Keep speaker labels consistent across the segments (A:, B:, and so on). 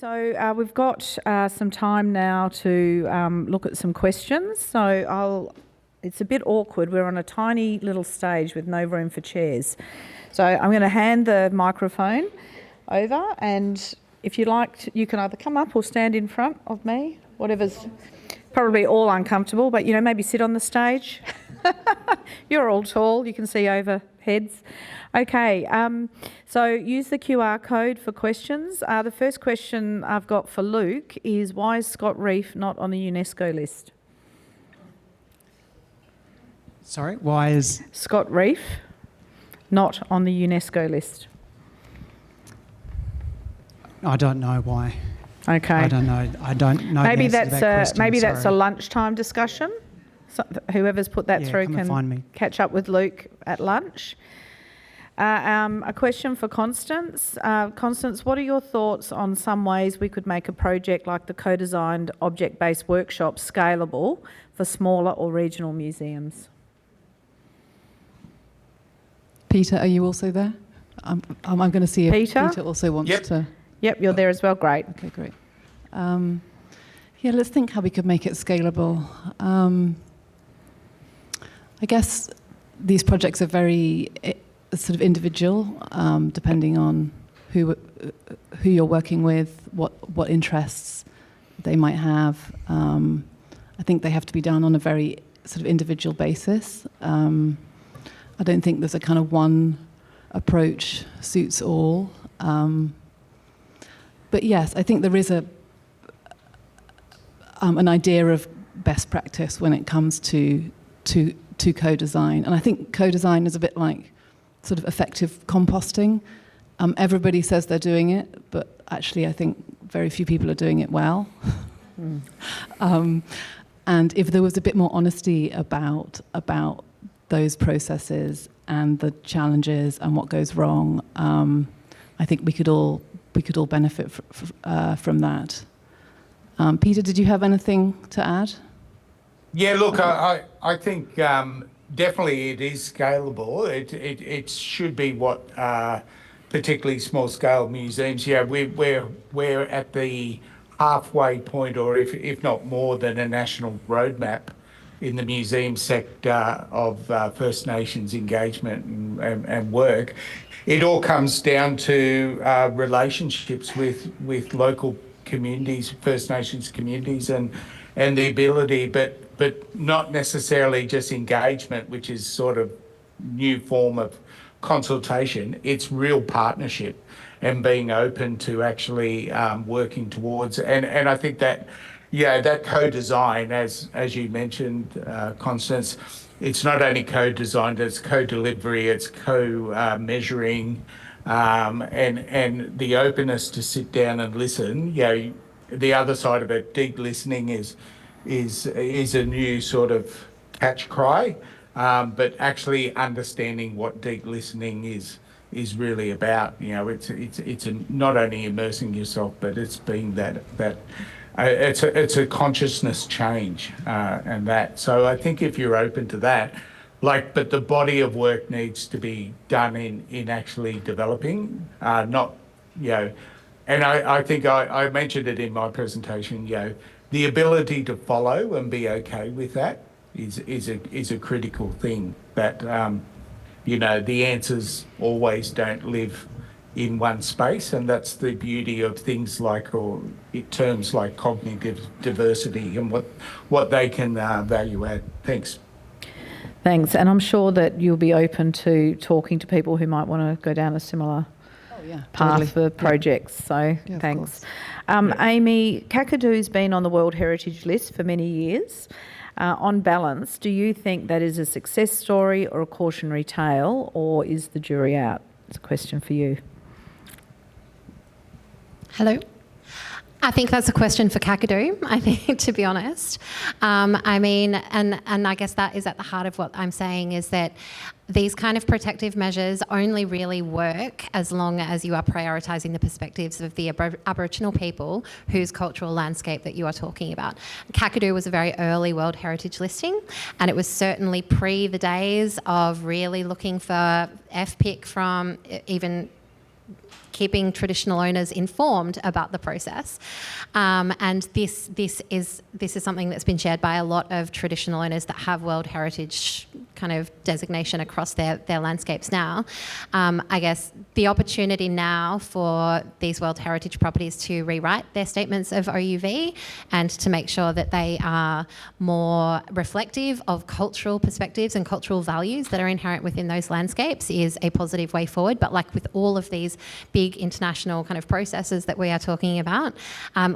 A: We've got some time now to look at some questions. It's a bit awkward. We're on a tiny little stage with no room for chairs. So I'm going to hand the microphone over, and if you like, you can either come up or stand in front of me, whatever's probably all uncomfortable, but maybe sit on the stage. You're all tall, you can see over heads. Okay, so use the QR code for questions. The first question I've got for Luke is, why is Scott Reef not on the UNESCO list?
B: Sorry, why is...
A: Scott Reef not on the UNESCO list?
B: I don't know why.
A: Okay.
B: I don't know.
A: Maybe
B: the answer to that question,
A: that's a
B: sorry.
A: lunchtime discussion. So whoever's put that through
B: come and find me.
A: can catch up with Luke at lunch. A question for Constance. Constance, what are your thoughts on some ways we could make a project like the co-designed object-based workshop scalable for smaller or regional museums?
C: Peter, are you also there? I'm going to see if Peter also wants to...
A: Yep, you're there as well. Great.
C: Okay, great. Let's think how we could make it scalable. I guess these projects are very sort of individual, depending on who you're working with, what interests they might have. I think they have to be done on a very sort of individual basis. I don't think there's a kind of one approach suits all. But yes, I think there is an idea of best practice when it comes to co-design. And I think co-design is a bit like sort of effective composting. Everybody says they're doing it, but actually I think very few people are doing it well. And if there was a bit more honesty about those processes and the challenges and what goes wrong, I think we could all benefit from that. Peter, did you have anything to add?
D: Yeah, look, I think definitely it is scalable. It should be what particularly small scale museums. Yeah, we're at the halfway point, or if not more than a national roadmap in the museum sector of First Nations engagement and work. It all comes down to relationships with local communities, First Nations communities, and the ability, but not necessarily just engagement, which is sort of new form of consultation. It's real partnership and being open to actually working towards. And I think that, that co-design, as you mentioned, Constance, it's not only co-designed, it's co-delivery, it's co-measuring, and the openness to sit down and listen. The other side of it, deep listening is a new sort of catch cry, but actually understanding what deep listening is really about. It's not only immersing yourself, but it's being that it's a consciousness change, and that. So I think if you're open to that, but the body of work needs to be done in actually developing, not. And I think I mentioned it in my presentation. The ability to follow and be okay with that is a critical thing. That the answers always don't live in one space, and that's the beauty of things terms like cognitive diversity and what they can value add. Thanks.
A: Thanks, and I'm sure that you'll be open to talking to people who might want to go down a similar path for projects. So thanks. Amy, Kakadoo's been on the World Heritage List for many years. On balance, do you think that is a success story or a cautionary tale, or is the jury out? It's a question for you.
E: Hello. I think that's a question for Kakadu, I think, to be honest. And I guess that is at the heart of what I'm saying, is that these kind of protective measures only really work as long as you are prioritising the perspectives of the Aboriginal people whose cultural landscape that you are talking about. Kakadu was a very early World Heritage listing, and it was certainly pre the days of really looking for FPIC from even keeping traditional owners informed about the process. And this is something that's been shared by a lot of traditional owners that have World Heritage kind of designation across their landscapes now. I guess the opportunity now for these World Heritage properties to rewrite their statements of OUV and to make sure that they are more reflective of cultural perspectives and cultural values that are inherent within those landscapes is a positive way forward. But like with all of these big international kind of processes that we are talking about,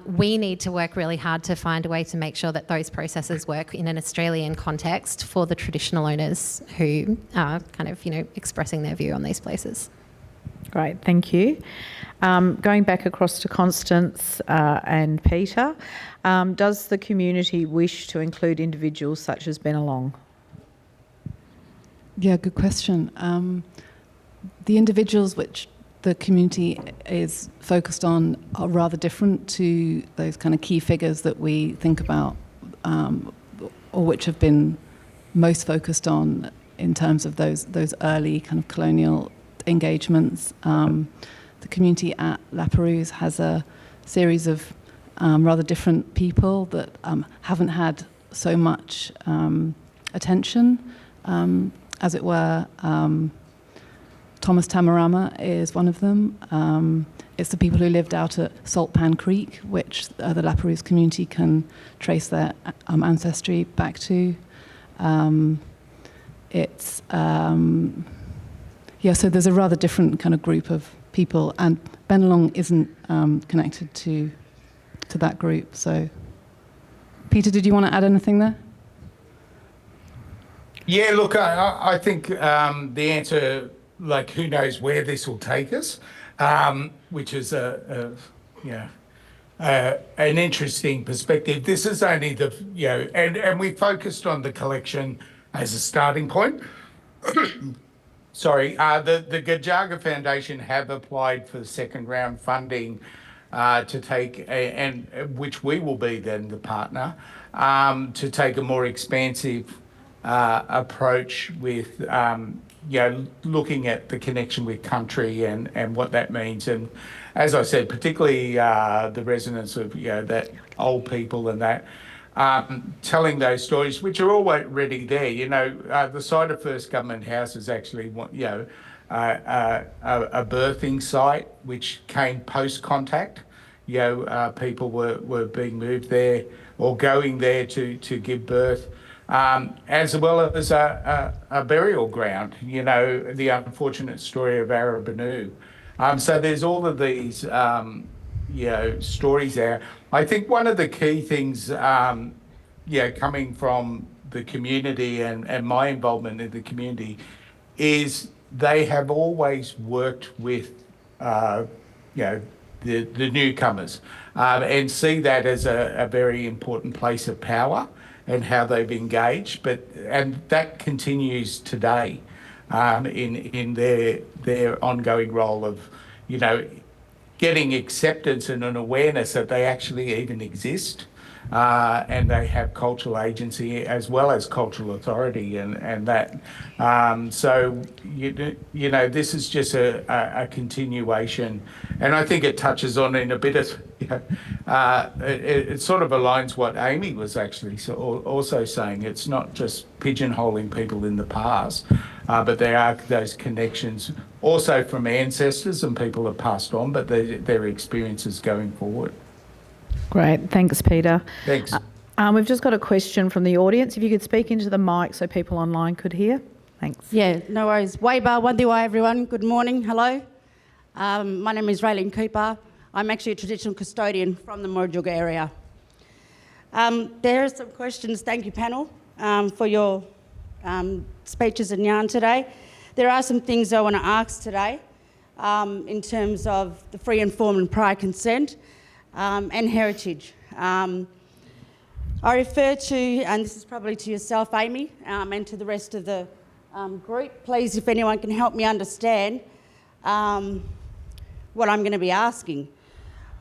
E: we need to work really hard to find a way to make sure that those processes work in an Australian context for the traditional owners who are kind of, expressing their view on these places.
A: Great, thank you. Going back across to Constance and Peter, does the community wish to include individuals such as Bennelong?
C: Yeah, good question. The individuals which the community is focused on are rather different to those kind of key figures that we think about, or which have been most focused on in terms of those early kind of colonial engagements. The community at La Perouse has a series of rather different people that haven't had so much attention, as it were. Thomas Tamarama is one of them. It's the people who lived out at Saltpan Creek, which the La Perouse community can trace their ancestry back to. So there's a rather different kind of group of people, and Bennelong isn't connected to that group. So, Peter, did you want to add anything there?
D: Yeah, look, I think the answer, like, who knows where this will take us, which is an interesting perspective. This is only and we focused on the collection as a starting point. Sorry, the Gajaga Foundation have applied for second round funding to take, which we will be then the partner, to take a more expansive approach with, looking at the connection with country and what that means. And as I said, particularly the resonance of, that old people and that, telling those stories, which are already there. The site of First Government House is actually, a birthing site which came post-contact. People were being moved there or going there to give birth, as well as a burial ground. The unfortunate story of Arabanu. So there's all of these, stories there. I think one of the key things, coming from the community and my involvement in the community, is they have always worked with, the newcomers, and see that as a very important place of power and how they've engaged. And that continues today in their ongoing role of, getting acceptance and an awareness that they actually even exist, and they have cultural agency as well as cultural authority and that. So, this is just a continuation, and I think it touches on in a bit of, it sort of aligns what Amy was actually also saying. It's not just pigeonholing people in the past, but there are those connections also from ancestors and people have passed on, but their experiences going forward.
A: Great, thanks, Peter.
D: Thanks.
A: We've just got a question from the audience. If you could speak into the mic so people online could hear. Thanks.
F: Yeah, no worries. Waiba, Wandiwai, everyone. Good morning. Hello. My name is Raylene Cooper. I'm actually a traditional custodian from the Murujuga area. There are some questions. Thank you, panel, for your speeches and yarn today. There are some things I want to ask today in terms of the free, informed and prior consent and heritage. I refer to, and this is probably to yourself, Amy, and to the rest of the group, please, if anyone can help me understand what I'm going to be asking.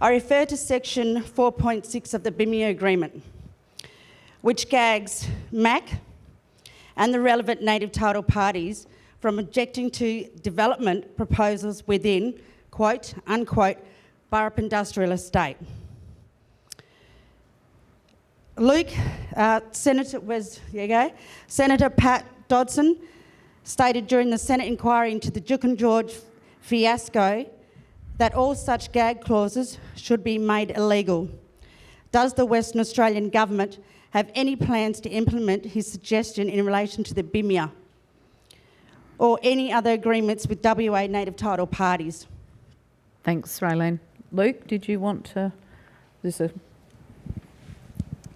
F: I refer to section 4.6 of the Bimini Agreement, which gags MAC and the relevant native title parties from objecting to development proposals within quote, unquote, Burrup Industrial Estate. Luke, Senator Pat Dodson stated during the Senate inquiry into the Duke and George fiasco that all such gag clauses should be made illegal. Does the Western Australian government have any plans to implement his suggestion in relation to the BIMIA or any other agreements with WA native title parties?
A: Thanks, Raylene. Luke, did you want to?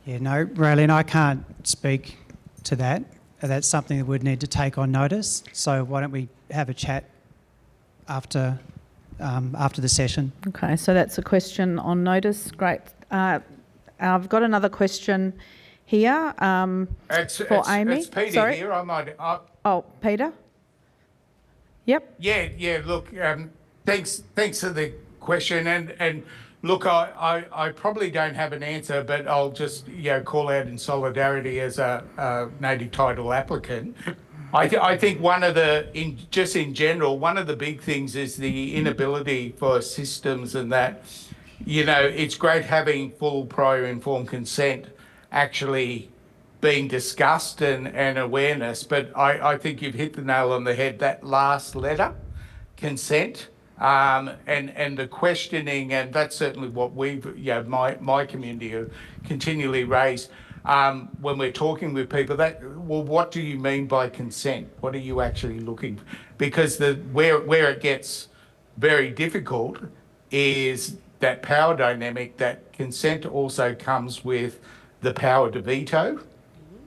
B: Yeah, no, Raylene, I can't speak to that. That's something that we'd need to take on notice. So why don't we have a chat after the session?
A: Okay, so that's a question on notice. Great. I've got another question here for Amy.
D: It's Peter
A: Sorry.
D: here.
A: Oh, Peter? Yep.
D: Yeah. Look, thanks for the question, and look, I probably don't have an answer, but I'll just call out in solidarity as a native title applicant. I think in general, one of the big things is the inability for systems and that, it's great having full prior informed consent actually being discussed and awareness, but I think you've hit the nail on the head, that last letter, consent, and the questioning, and that's certainly what we've, my community have continually raised when we're talking with people, what do you mean by consent? What are you actually looking for? Because where it gets very difficult is that power dynamic, that consent also comes with the power to veto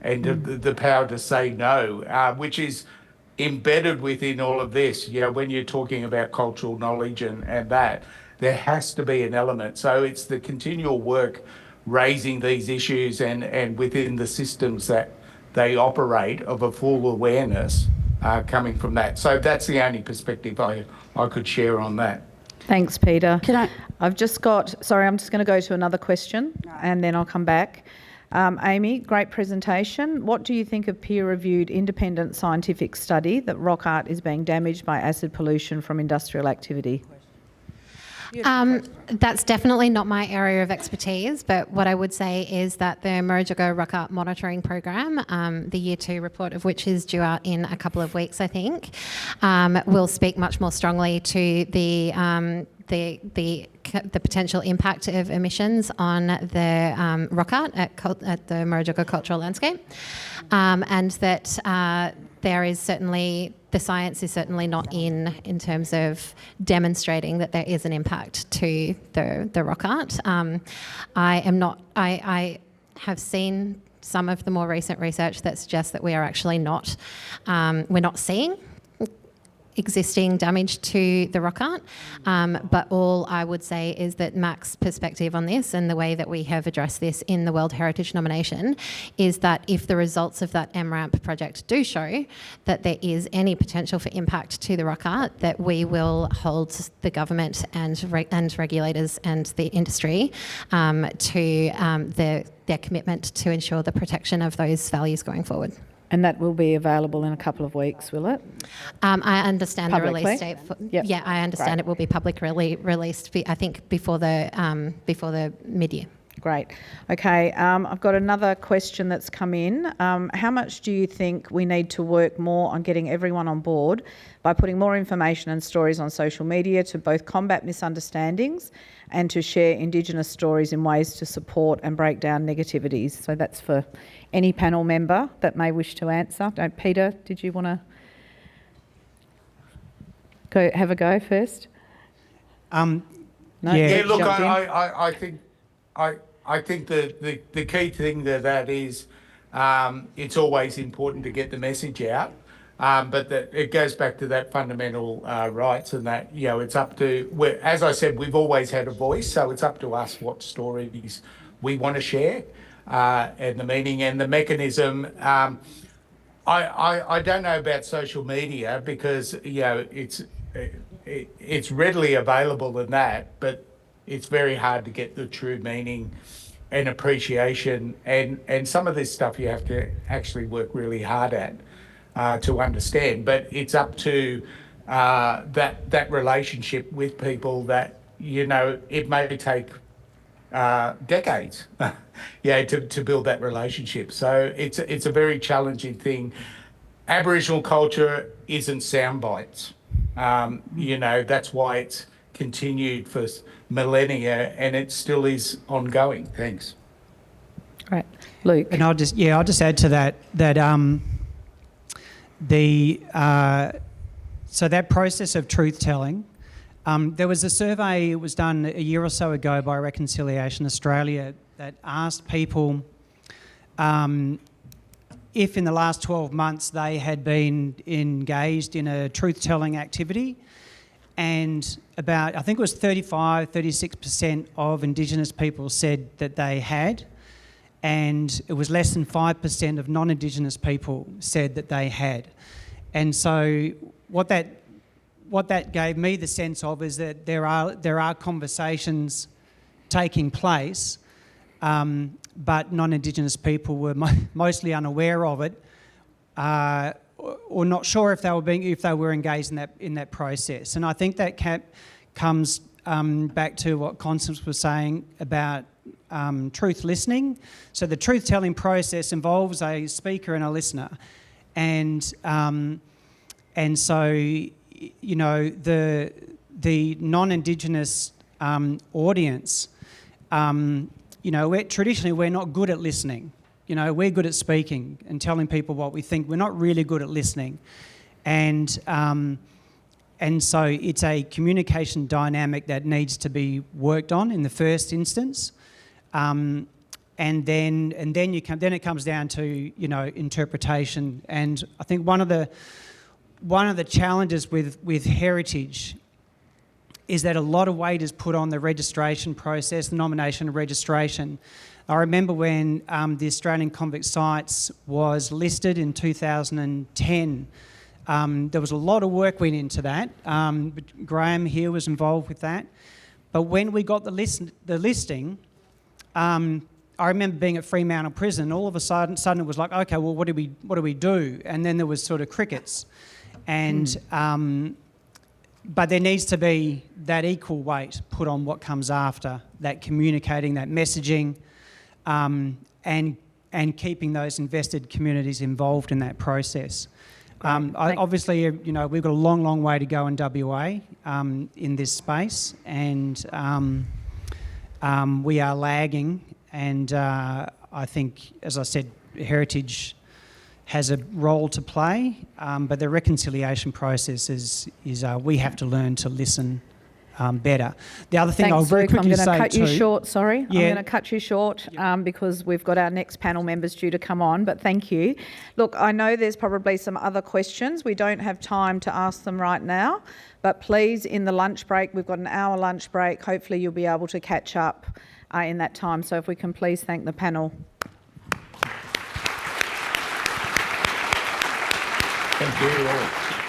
D: and the power to say no, which is embedded within all of this. When you're talking about cultural knowledge and that, there has to be an element. So it's the continual work raising these issues and within the systems that they operate of a full awareness coming from that. So that's the only perspective I could share on that.
A: Thanks, Peter.
F: Can I?
A: I'm just going to go to another question and then I'll come back. Amy, great presentation. What do you think of peer-reviewed independent scientific study that rock art is being damaged by acid pollution from industrial activity?
E: That's definitely not my area of expertise, but what I would say is that the Murujuga Rock Art Monitoring Program, the Year 2 report of which is due out in a couple of weeks, I think, will speak much more strongly to the potential impact of emissions on the rock art at the Murujuga cultural landscape, and that there is certainly, the science is certainly not in terms of demonstrating that there is an impact to the rock art. I have seen some of the more recent research that suggests that we are actually not, we're not seeing existing damage to the rock art, but all I would say is that Mac's perspective on this and the way that we have addressed this in the World Heritage nomination is that if the results of that MRAMP project do show that there is any potential for impact to the rock art, that we will hold the government and regulators and the industry to their commitment to ensure the protection of those values going forward.
A: And that will be available in a couple of weeks, will it?
E: I understand
A: Publicly?
E: the release date.
A: Yep.
E: Yeah, I understand
A: Great.
E: it will be publicly released. I think before the mid-year.
A: Great. Okay, I've got another question that's come in. How much do you think we need to work more on getting everyone on board by putting more information and stories on social media to both combat misunderstandings and to share Indigenous stories in ways to support and break down negativities? So that's for any panel member that may wish to answer. Peter, did you want to have a go first? No?
B: Yeah,
D: Look,
A: Jump in?
D: I think the key thing to that is it's always important to get the message out, but that it goes back to that fundamental rights and that, it's up to, as I said, we've always had a voice, so it's up to us what stories we want to share and the meaning and the mechanism. I don't know about social media because, it's readily available in that, but it's very hard to get the true meaning and appreciation, and some of this stuff you have to actually work really hard at to understand. But it's up to that relationship with people that, you know, it may take decades, to build that relationship. So it's a very challenging thing. Aboriginal culture isn't sound bites. You know, that's why it's continued for millennia and it still is ongoing. Thanks.
A: Great. Luke.
B: And I'll just add to that so that process of truth telling. There was a survey, it was done a year or so ago by Reconciliation Australia that asked people if in the last 12 months they had been engaged in a truth-telling activity, and about, I think it was 36% of Indigenous people said that they had, and it was less than 5% of non-Indigenous people said that they had. And so what that gave me the sense of is that there are conversations taking place, but non-Indigenous people were mostly unaware of it, or not sure if they were engaged in that process. And I think that comes back to what Constance was saying about truth listening. So the truth-telling process involves a speaker and a listener, and so, you know, the non-Indigenous audience, you know, we're not good at listening. You know, we're good at speaking and telling people what we think. We're not really good at listening, and so it's a communication dynamic that needs to be worked on in the first instance, and then it comes down to, you know, interpretation. And I think one of the challenges with heritage is that a lot of weight is put on the registration process, the nomination and registration. I remember when the Australian Convict Sites was listed in 2010, there was a lot of work went into that. Graham here was involved with that. But when we got the listing, I remember being at Fremantle Prison, all of a sudden it was like, okay, well, what do we do? And then there was sort of crickets. And but there needs to be that equal weight put on what comes after, that communicating, that messaging, and keeping those invested communities involved in that process. Obviously, you know, we've got a long, long way to go in WA in this space, and we are lagging. And I think, as I said, heritage has a role to play, but the reconciliation process is we have to learn to listen better. The other thing I'll very quickly say too...
A: I'm going to cut you short, sorry.
B: Yeah.
A: I'm going to cut you short because we've got our next panel members due to come on, but thank you. Look, I know there's probably some other questions. We don't have time to ask them right now, but please, in the lunch break, we've got an hour lunch break. Hopefully you'll be able to catch up in that time. So if we can please thank the panel.
D: Thank you all.